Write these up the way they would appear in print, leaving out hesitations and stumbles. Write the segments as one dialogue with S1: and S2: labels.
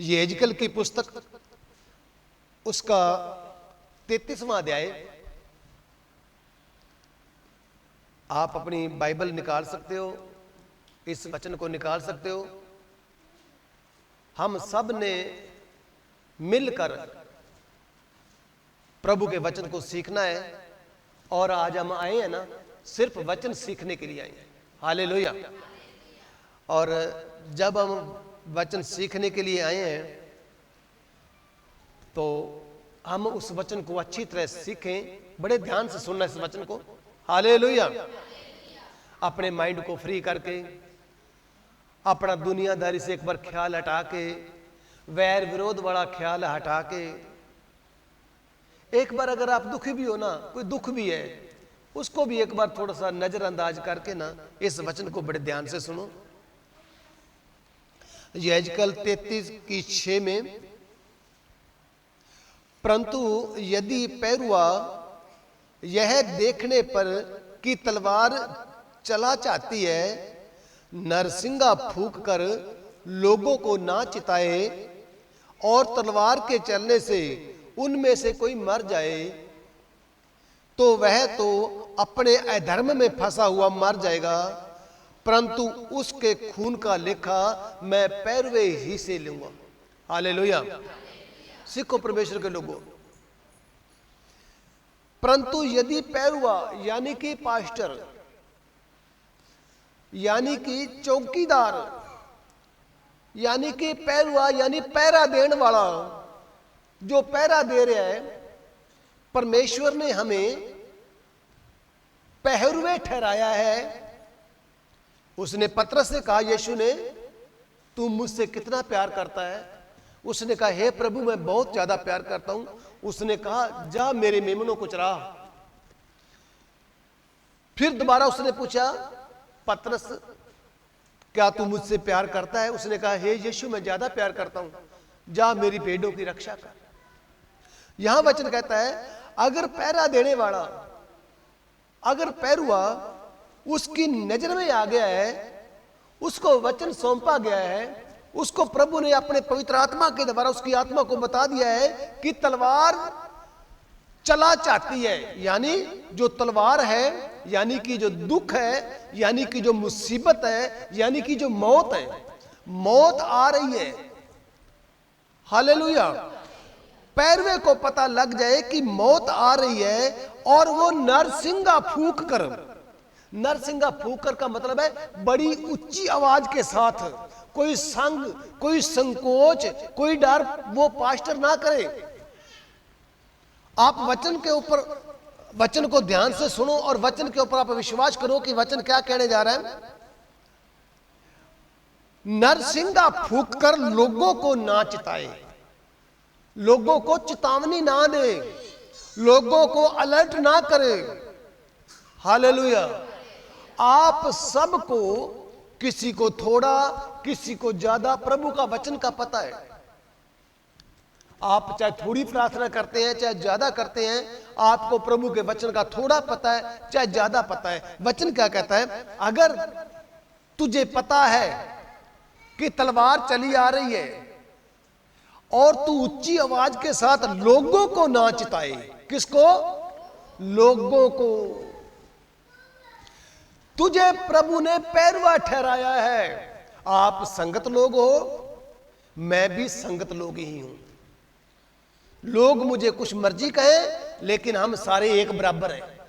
S1: यहेजकेल की पुस्तक उसका 33वां अध्याय, आप अपनी बाइबल निकाल सकते हो, इस वचन को निकाल सकते हो। हम सब ने मिलकर प्रभु के वचन को सीखना है, और आज हम आए हैं ना सिर्फ वचन सीखने के लिए आए हैं। हालेलुया। और जब हम वचन सीखने के लिए आए हैं तो हम उस वचन को अच्छी तरह सीखें, बड़े ध्यान से सुनना इस वचन को। हालेलुया। अपने माइंड को फ्री करके, अपना दुनियादारी से एक बार ख्याल हटा के, वैर विरोध वाला ख्याल हटा के, एक बार अगर आप दुखी भी हो ना, कोई दुख भी है, उसको भी एक बार थोड़ा सा नजरअंदाज करके ना इस वचन को बड़े ध्यान से सुनो। यहेजकेल 33:6 में, परंतु यदि पैरुआ यह देखने पर कि तलवार चला चाहती है, नरसिंगा फूंक कर लोगों को ना चिताए और तलवार के चलने से उनमें से कोई मर जाए, तो वह तो अपने अधर्म में फंसा हुआ मर जाएगा, परंतु उसके खून का लेखा मैं पैरवे ही से लूंगा। हालेलुया। सिखो परमेश्वर के लोगों, परंतु यदि पैरुआ यानी कि पास्टर, यानी कि चौकीदार, यानी कि पैरुआ यानी पैरा देने वाला, जो पैरा दे रहा है, परमेश्वर ने हमें पहरुए ठहराया है। उसने पतरस से कहा, यीशु ने, तू मुझसे कितना प्यार करता है? उसने कहा, हे प्रभु मैं बहुत ज्यादा प्यार करता हूं। उसने कहा, जा मेरे मेमनों को चरा। फिर दोबारा उसने पूछा, पतरस क्या तू मुझसे प्यार करता है? उसने कहा, हे यीशु मैं ज्यादा प्यार करता हूं, जा मेरी भेड़ों की रक्षा कर। यहां वचन कहता है, अगर पहरा देने वाला, अगर पैरुआ उसकी नजर में आ गया है, उसको वचन सौंपा गया है, उसको प्रभु ने अपने पवित्र आत्मा के द्वारा उसकी आत्मा को बता दिया है कि तलवार चला चाहती है, यानी जो तलवार है, यानी कि जो दुख है, यानी कि जो मुसीबत है, यानी कि जो मौत है, मौत आ रही है। हालेलुया। पैरवे को पता लग जाए कि मौत आ रही है और वो नरसिंगा फूंक कर, नरसिंगा फूंक कर का मतलब है बड़ी ऊंची आवाज के साथ, कोई संग, कोई संकोच, कोई डर वो पास्टर ना करे। आप वचन के ऊपर, वचन को ध्यान से सुनो और वचन के ऊपर आप विश्वास करो कि वचन क्या कहने जा रहा है। नरसिंगा फूंक कर लोगों को ना चिताए, लोगों को चेतावनी ना दे, लोगों को अलर्ट ना करे। हालेलुया। आप सबको, किसी को थोड़ा, किसी को ज्यादा, प्रभु का वचन का पता है। आप चाहे थोड़ी प्रार्थना करते हैं, चाहे ज्यादा करते हैं, आपको प्रभु के वचन का थोड़ा पता है, चाहे ज्यादा पता है। वचन क्या कहता है? अगर तुझे पता है कि तलवार चली आ रही है और तू ऊंची आवाज के साथ लोगों को ना चिताए, किसको? लोगों को। तुझे प्रभु ने पैरवा ठहराया है। आप संगत लोग हो, मैं भी संगत लोग ही हूं। लोग मुझे कुछ मर्जी कहें, लेकिन हम सारे एक बराबर हैं।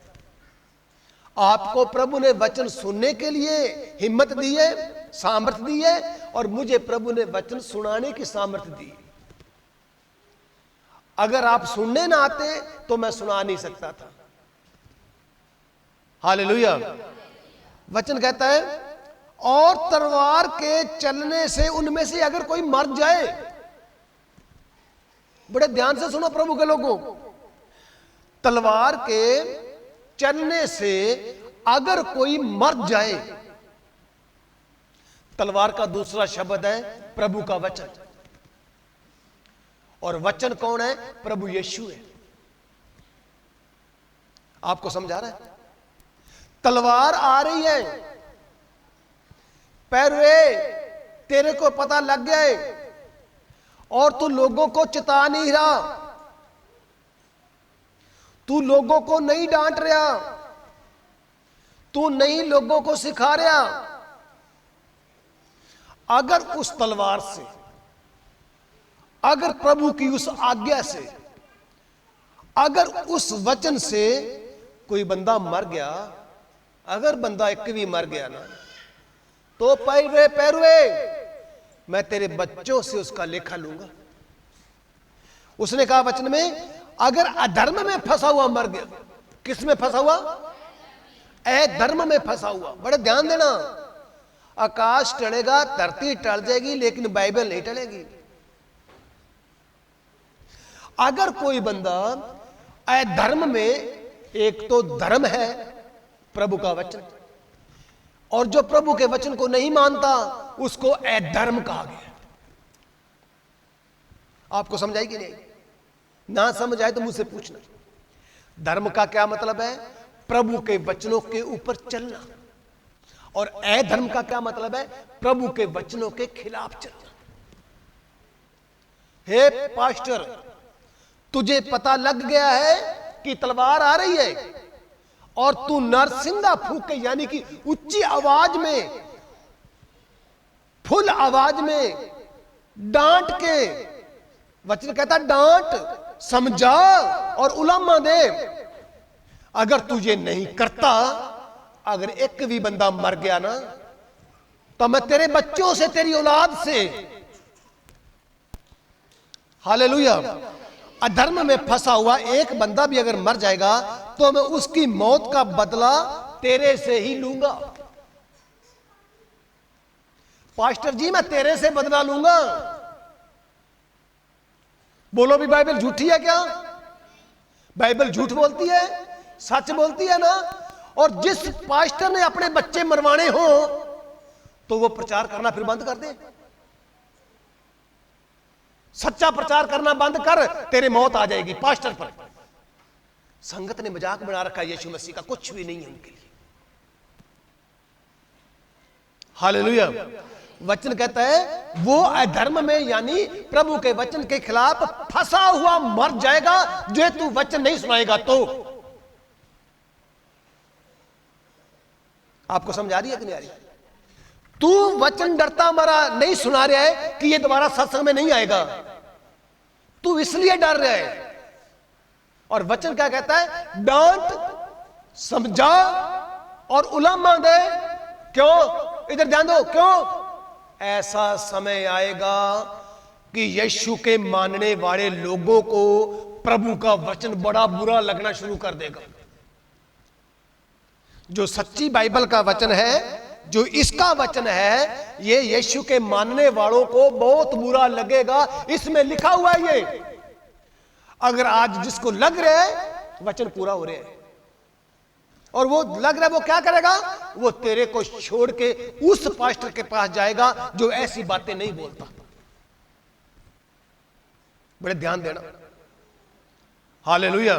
S1: आपको प्रभु ने वचन सुनने के लिए हिम्मत दी है, सामर्थ्य दी है, और मुझे प्रभु ने वचन सुनाने की सामर्थ्य दी। अगर आप सुनने ना आते तो मैं सुना नहीं सकता था। हालेलुया। वचन कहता है, और तलवार के चलने से उनमें से अगर कोई मर जाए, बड़े ध्यान से सुनो प्रभु के लोगों, तलवार के चलने से अगर कोई मर जाए, तलवार का दूसरा शब्द है प्रभु का वचन। और वचन कौन है? प्रभु यीशु है। आपको समझा रहा है? तलवार आ रही है, पैरवे तेरे को पता लग गया है, और तू लोगों को चिता नहीं रहा, तू लोगों को नहीं डांट रहा, तू नहीं लोगों को सिखा रहा। अगर उस तलवार से, अगर प्रभु की उस आज्ञा से, अगर उस वचन से कोई बंदा मर गया, अगर बंदा एक भी मर गया ना, तो पैरुए मैं तेरे बच्चों से उसका लेखा लूंगा। उसने कहा वचन में, अगर अधर्म में फंसा हुआ मर गया, किस में फंसा हुआ? अधर्म में फंसा हुआ। बड़े ध्यान देना, आकाश टलेगा, धरती टल जाएगी, लेकिन बाइबल नहीं टलेगी। अगर कोई बंदा अधर्म में, एक तो धर्म है प्रभु का वचन, और जो प्रभु के वचन को नहीं मानता उसको अधर्म कहा गया। आपको समझाई कि नहीं? ना समझ आए तो मुझसे पूछना। धर्म का क्या मतलब है? प्रभु के वचनों के ऊपर चलना। और अधर्म का क्या मतलब है? प्रभु के वचनों के खिलाफ चलना। हे पास्टर, तुझे पता लग गया है कि तलवार आ रही है, और तू नरसिंगा फूंक के, यानी कि ऊंची आवाज में, फुल आवाज में डांट के, वचन कहता डांट, समझा और उलामा दे। अगर तू ये नहीं करता, अगर एक भी बंदा मर गया ना, तो मैं तेरे बच्चों से, तेरी औलाद से, हालेलुया, अधर्म में फंसा हुआ एक बंदा भी अगर मर जाएगा तो मैं उसकी मौत का बदला तेरे से ही लूंगा। पास्टर जी मैं तेरे से बदला लूंगा। बोलो भी बाइबल झूठी है क्या? बाइबल झूठ बोलती है, सच बोलती है ना? और जिस पास्टर ने अपने बच्चे मरवाने हो तो वो प्रचार करना फिर बंद कर दे। सच्चा प्रचार करना बंद कर, तेरे मौत आ जाएगी पास्टर पर। संगत ने मजाक बना रखा है यीशु मसीह का, कुछ भी नहीं है उनके लिए। हालेलुया। वचन कहता है वो अधर्म में, यानी प्रभु के वचन के खिलाफ फंसा हुआ मर जाएगा, जो तू वचन नहीं सुनाएगा तो। आपको समझ आ रही है कि नहीं आ रही? तू वचन डरता मरा नहीं सुना रहा है कि ये दोबारा सत्संग में नहीं आएगा, तू इसलिए डर रहा है। और वचन क्या कहता है? डांट, समझा और उलामा दे। क्यों? इधर ध्यान दो, क्यों? ऐसा समय आएगा कि यीशु के मानने वाले लोगों को प्रभु का वचन बड़ा बुरा लगना शुरू कर देगा। जो सच्ची बाइबल का वचन है, जो इसका वचन है, ये यीशु के मानने वालों को बहुत बुरा लगेगा। इसमें लिखा हुआ है ये। अगर आज जिसको लग रहा है वचन पूरा हो रहा है और वो लग रहा है, वो क्या करेगा? वो तेरे को छोड़ के उस पास्टर के पास जाएगा जो ऐसी बातें नहीं बोलता। बड़े ध्यान देना। हालेलुया।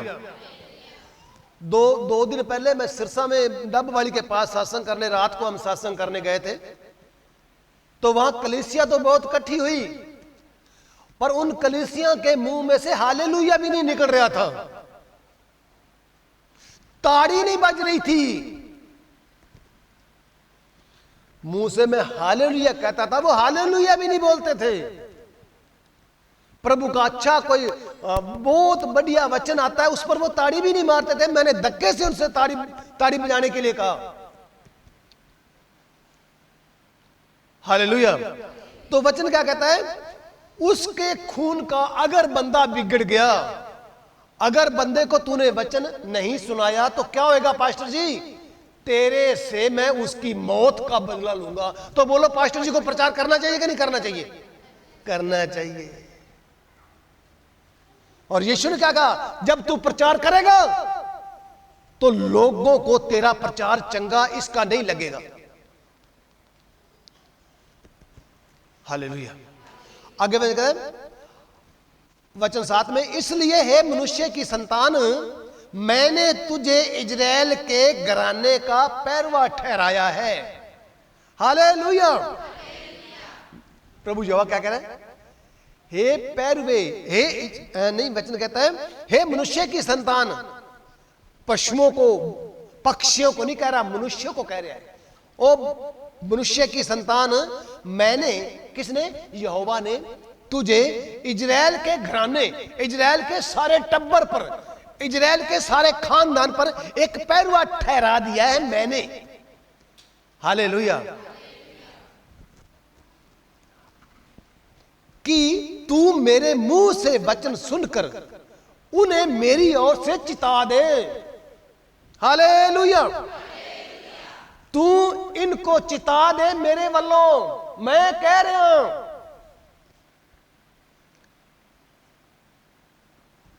S1: दो दिन पहले मैं सिरसा में डब वाली के पास सत्संग करने, रात को हम सत्संग करने गए थे, तो वहां कलीसिया तो बहुत इकट्ठी हुई, पर उन कलीसिया के मुंह में से हालेलुया भी नहीं निकल रहा था, ताड़ी नहीं बज रही थी। मुंह से मैं हालेलुया कहता था, वो हालेलुया भी नहीं बोलते थे। प्रभु का अच्छा कोई बहुत बढ़िया वचन आता है, उस पर वो ताड़ी भी नहीं मारते थे। मैंने धक्के से उनसे ताड़ी बजाने के लिए कहा। हालेलुया। तो वचन क्या कहता है? उसके खून का अगर बंदा बिगड़ गया, अगर बंदे को तूने वचन नहीं सुनाया तो क्या होएगा पास्टर जी? तेरे से मैं उसकी मौत का बदला लूंगा। तो बोलो पास्टर जी को प्रचार करना चाहिए कि नहीं करना चाहिए? करना चाहिए। और यीशु ने क्या कहा? जब तू प्रचार करेगा तो लोगों को तेरा प्रचार चंगा इसका नहीं लगेगा। हालेलुया। आगे वचन 7 में, इसलिए हे मनुष्य की संतान, मैंने तुझे इजराइल के घराने का पैरवा ठहराया है। हालेलुया। प्रभु यहोवा क्या कह रहे हैं? हे पैरवे, हे नहीं, वचन कहता है हे मनुष्य की संतान। पशुओं को, पक्षियों को नहीं कह रहा, मनुष्यों को कह रहा है। ओ मनुष्य की संतान, मैंने, किसने? यहोवा ने तुझे इजराइल के घराने, इजराइल के सारे टब्बर पर, इजराइल के सारे खानदान पर एक पैरवा ठहरा दिया है मैंने। हालेलुया। कि तू मेरे मुंह से वचन सुनकर उन्हें मेरी ओर से चिता दे। हालेलुया। तू इनको चिता दे मेरे वल्लों, मैं कह रहा हूं।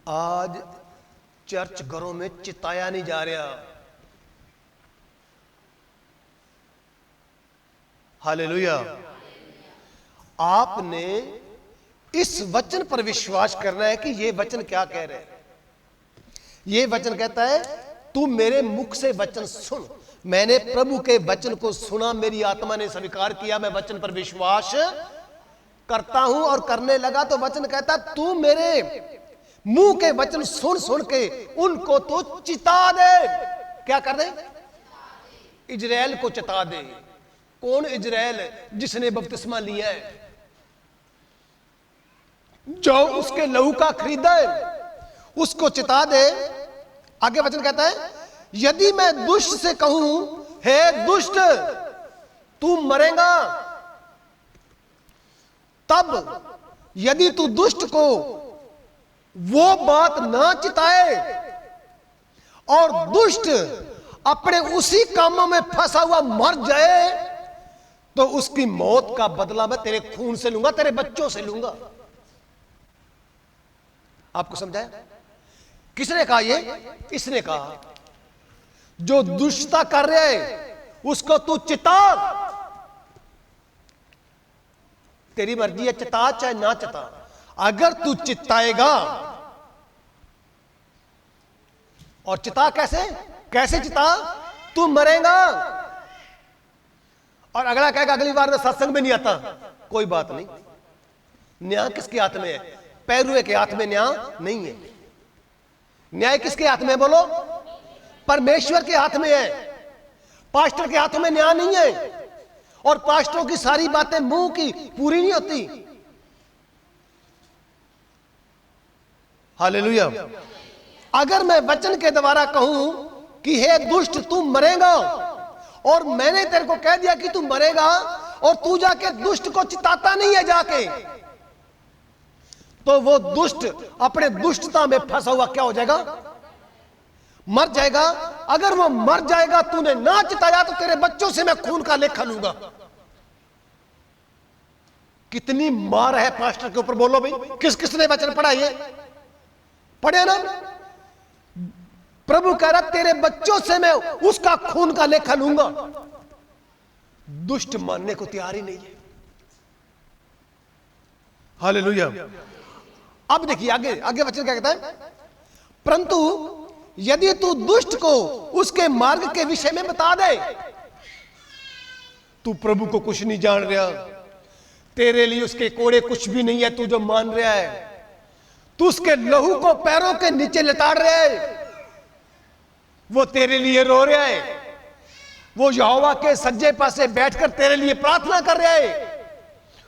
S1: आज चर्च घरों में चिताया नहीं जा रहा। हालेलुया। आपने इस वचन पर विश्वास करना है कि ये वचन क्या कह रहे हैं। ये वचन कहता है तू मेरे मुख से वचन सुन। मैंने प्रभु के वचन को सुना, मेरी आत्मा ने स्वीकार किया, मैं वचन पर विश्वास करता हूं और करने लगा। तो वचन कहता तू मेरे मुंह के वचन सुन सुन के उनको तो चिता दे। क्या कर दे? इजराइल को चिता दे। कौन इजराइल? जिसने बपतिस्मा लिया है, जो उसके लहू का खरीदा है, उसको चिता दे। आगे वचन कहता है यदि मैं दुष्ट से कहूं हे दुष्ट तू मरेगा, तब यदि तू दुष्ट को वो बात ना चिताए और दुष्ट अपने उसी कामों में फंसा हुआ मर जाए, तो उसकी मौत का बदला मैं तेरे खून से लूंगा, तेरे बच्चों से लूंगा। आपको समझाया? किसने कहा ये? इसने कहा जो दुष्टता कर रहे है उसको तू चिता। तेरी मर्जी है, चिता चाहे ना चिता। अगर तू चिताएगा, और चिता कैसे? कैसे चिता? तू मरेगा। और अगला कहेगा अगली बार मैं सत्संग में नहीं आता। कोई बात नहीं। न्याय किसके हाथ में है? पैरुए के हाथ में न्याय नहीं है। न्याय किसके हाथ में है? बोलो। परमेश्वर के हाथ में है। पास्टर के हाथों में न्याय नहीं है। और पास्टरों की सारी बातें मुंह की पूरी नहीं होती। हालेलुया। अगर मैं वचन के द्वारा कहूं कि हे दुष्ट तू मरेगा, और मैंने तेरे को कह दिया कि तू मरेगा, और तू जाके दुष्ट को चिताता नहीं है जाके, तो वो दुष्ट अपने दुष्टता में फंसा हुआ क्या हो जाएगा? मर जाएगा। अगर वो मर जाएगा, तूने ना चिताया, तो तेरे बच्चों से मैं खून का लेखा लूंगा। कितनी मार है पास्टर के ऊपर, बोलो भाई। किस किसने वचन पढ़ा? ये पढ़े ना? प्रभु कह रहा तेरे बच्चों से मैं उसका खून का लेखा लूंगा। दुष्ट मानने को तैयार ही नहीं है। हालेलुया। अब देखिए आगे, आगे वचन क्या कहता है? परंतु यदि तू दुष्ट को उसके मार्ग के विषय में बता दे। तू प्रभु को कुछ नहीं जान रहा, तेरे लिए उसके कोड़े कुछ भी नहीं है, तू जो मान रहा है, तू उसके लहू को पैरों के नीचे लताड़ रहा है, वो तेरे लिए रो रहा है, वो यहोवा के सज्जे पासे बैठकर तेरे लिए प्रार्थना कर रहा है,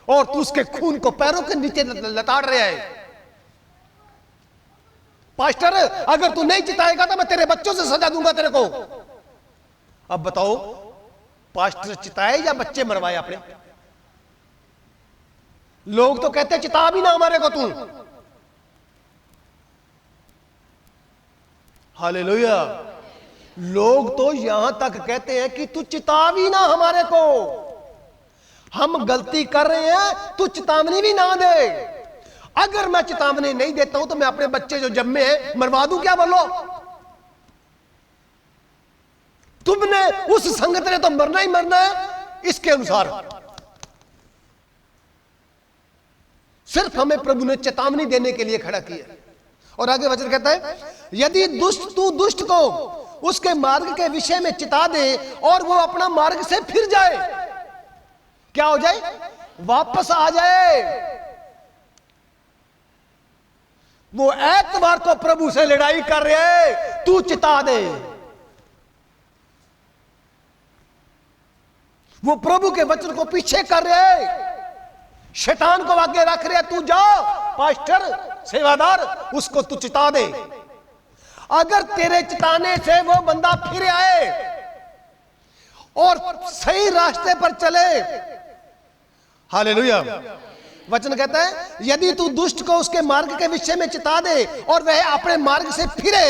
S1: और तू उसके खून को पैरों के नीचे लताड़ रहा है। पास्टर अगर तू नहीं चिताएगा तो मैं तेरे बच्चों से सजा दूंगा तेरे को। अब बताओ, पास्टर चिताए या बच्चे मरवाए अपने? लोग तो कहते चिता भी ना हमारे को तू। हालेलुया। लोग तो यहां तक कहते हैं कि तू चिता भी ना हमारे को, हम गलती कर रहे हैं, तू चेतावनी भी ना दे। अगर मैं चेतावनी नहीं देता हूं तो मैं अपने बच्चे जो जन्मे हैं मरवा दूं क्या? बोलो। तुमने उस संगत ने तो मरना ही मरना है इसके अनुसार। सिर्फ हमें प्रभु ने चेतावनी देने के लिए खड़ा किया। और आगे वचन कहता है यदि तू दुष्ट को उसके मार्ग के विषय में चिता दे और वो अपना मार्ग से फिर जाए, क्या हो जाए? वापस आ जाए। वो एतवार को प्रभु से लड़ाई कर रहे है, तू चिता दे। वो प्रभु के वचन को पीछे कर रहे है, शैतान को आगे रख रहे, तू जा पास्टर सेवादार, उसको तू चिता दे। अगर तेरे चिताने से वो बंदा फिर आए और सही रास्ते पर चले, हालेलुया, वचन कहता है यदि तू दुष्ट को उसके मार्ग के विषय में चिता दे और वह अपने मार्ग से फिरे,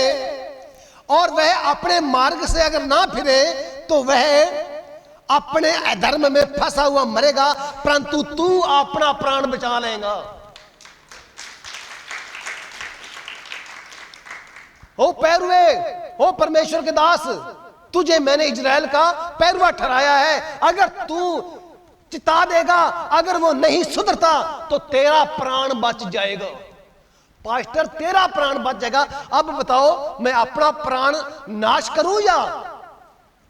S1: और वह अपने मार्ग से अगर ना फिरे तो वह अपने अधर्म में फंसा हुआ मरेगा, परंतु तू अपना प्राण बचा लेगा। ओ पैरुए, ओ परमेश्वर के दास, तुझे मैंने इजराइल का पैरुआ ठहराया है। अगर तू चिता देगा, अगर वो नहीं सुधरता तो तेरा प्राण बच जाएगा। पास्टर तेरा प्राण बच जाएगा। अब बताओ, मैं अपना प्राण नाश करूं या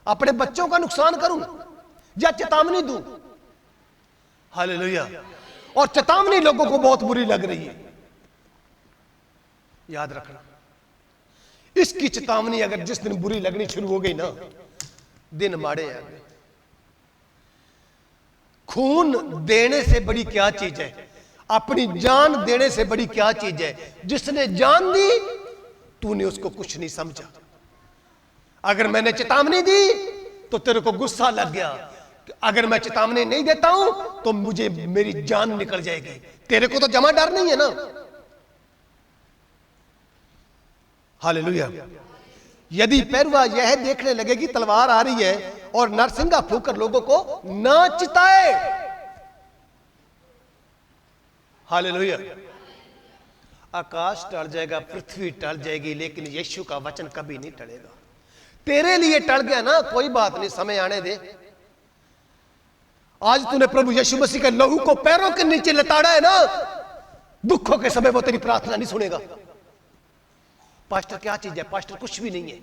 S1: अपने बच्चों का नुकसान करूं या चेतावनी दूं? हालेलुया। और चेतावनी लोगों को बहुत बुरी लग रही है, याद रखना। इसकी चेतावनी अगर जिस दिन बुरी लगनी शुरू हो गई ना, दिन माड़े आ गए। खून देने से बड़ी क्या चीज है? अपनी जान देने से बड़ी क्या चीज है? जिसने जान दी तूने उसको कुछ नहीं समझा। अगर मैंने चेतावनी दी तो तेरे को गुस्सा लग गया, अगर मैं चेतावनी नहीं देता हूं तो मुझे मेरी जान निकल जाएगी। तेरे को तो जमा डर नहीं है ना। हालेलुया। यदि पैरवा यह देखने लगे कि तलवार आ रही है और नरसिंगा फूंकर लोगों को ना चिताए, हालेलुया, आकाश टल जाएगा, पृथ्वी टल जाएगी, लेकिन यीशु का वचन कभी नहीं टलेगा। तेरे लिए टल गया ना, कोई बात नहीं, समय आने दे। आज तूने प्रभु यीशु मसीह के लहू को पैरों के नीचे लताड़ा है ना, दुखों के समय वो तेरी प्रार्थना नहीं सुनेगा। पास्टर क्या चीज है? पास्टर कुछ भी नहीं है,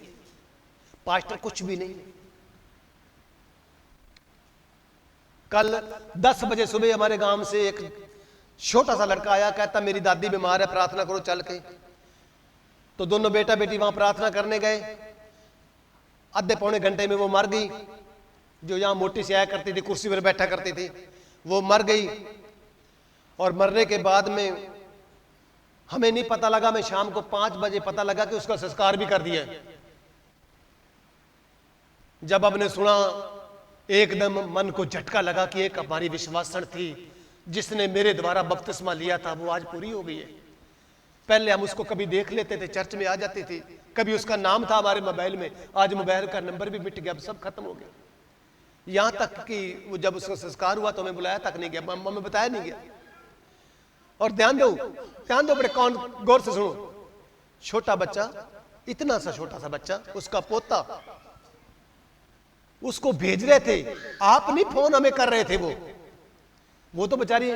S1: पास्टर कुछ भी नहीं। कल 10 बजे सुबह हमारे गांव से एक छोटा सा लड़का आया, कहता मेरी दादी बीमार है, प्रार्थना करो चल के। तो दोनों बेटा बेटी वहां प्रार्थना करने गए। आधे पौने घंटे में वो मर गई। जो यहां मोटी सी आया करती थी, कुर्सी पर बैठा करती थी, वो मर गई। और मरने के बाद में हमें नहीं पता लगा, मैं शाम को 5 बजे पता लगा कि उसका संस्कार भी कर दिया। जब हमने सुना, एकदम मन को झटका लगा कि एक हमारी विश्वासण थी जिसने मेरे द्वारा बपतिस्मा लिया था, वो आज पूरी हो गई है। पहले हम उसको कभी देख लेते थे, चर्च में आ जाती थी, कभी उसका नाम था हमारे मोबाइल में, आज मोबाइल का नंबर भी मिट गया, अब सब खत्म हो गया। यहां तक कि वो जब उसका संस्कार हुआ तो हमें बुलाया तक नहीं गया, हमें बताया नहीं गया। और ध्यान दो बड़े कौन, गौर से सुनो। छोटा बच्चा, इतना सा छोटा सा बच्चा, उसका पोता, उसको भेज रहे थे, आप नहीं फोन हमें कर रहे थे। वो तो बेचारी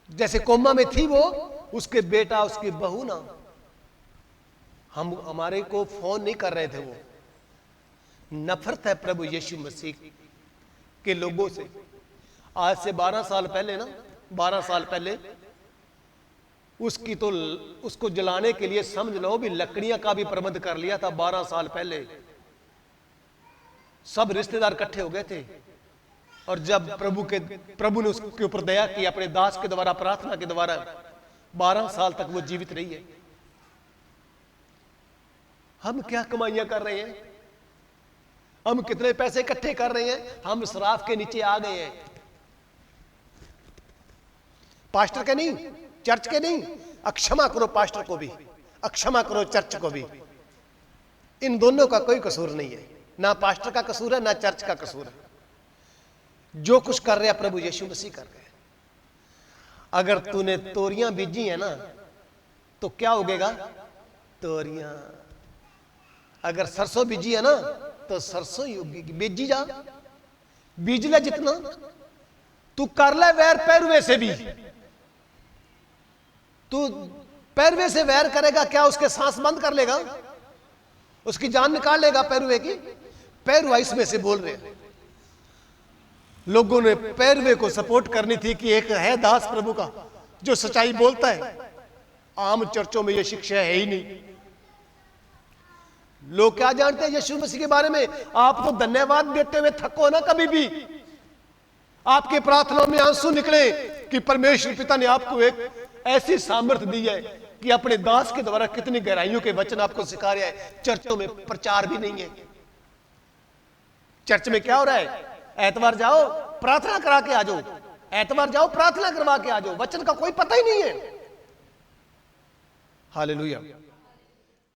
S1: जैसे कोमा में थी, वो उसके बेटा उसकी बहू ना, हम हमारे को फोन नहीं कर रहे थे। वो नफरत है प्रभु यीशु मसीह के लोगों से। आज से 12 साल पहले ना, 12 साल पहले उसकी तो, उसको जलाने के लिए समझ लो भी लकड़ियां का भी प्रबंध कर लिया था। 12 साल पहले सब रिश्तेदार इकट्ठे हो गए थे। और जब प्रभु ने उसके ऊपर दया की, अपने दास के द्वारा, प्रार्थना के द्वारा, 12 साल तक वो जीवित रही है। हम क्या कमाइयां कर रहे हैं? हम कितने पैसे इकट्ठे कर रहे हैं? हम शराब के नीचे आ गए हैं। पास्टर के नहीं, चर्च के नहीं। अक्षमा करो पास्टर को भी, अक्षमा करो चर्च को भी। इन दोनों का कोई कसूर नहीं है, ना पास्टर का कसूर है ना चर्च का कसूर है। जो कुछ कर रहे हैं प्रभु यीशु मसीह कर रहे हैं। अगर तूने तोरियां बीजी है ना तो क्या उगेगा? तोरियां। अगर सरसों बीजी है ना तो सरसों ही उगेगी। बीजी जा, बीज ले जितना। तू कर ले वैर पैरवे से भी। तू पैरवे से वैर करेगा, क्या उसके सांस बंद कर लेगा? उसकी जान निकाल लेगा पैरवे की? पैरवा इसमें से बोल रहे हैं। लोगों ने पैरवे को सपोर्ट करनी थी कि एक है दास प्रभु का जो सच्चाई बोलता है, आम चर्चों में यह शिक्षा है ही नहीं। लोग क्या जानते हैं यीशु मसीह के बारे में? आप तो धन्यवाद देते हुए थको ना कभी भी। आपके प्रार्थनाओं में आंसू निकले कि परमेश्वर पिता ने आपको एक ऐसी सामर्थ्य दी है कि अपने दास के द्वारा कितनी गहराइयों के वचन आपको सिखा रहा है। चर्चों में प्रचार भी नहीं है। चर्च में क्या हो रहा है? एतवार जाओ प्रार्थना करा के आ जाओ, एतवार जाओ प्रार्थना करवा के आ जाओ, वचन का कोई पता ही नहीं है। हालेलुया।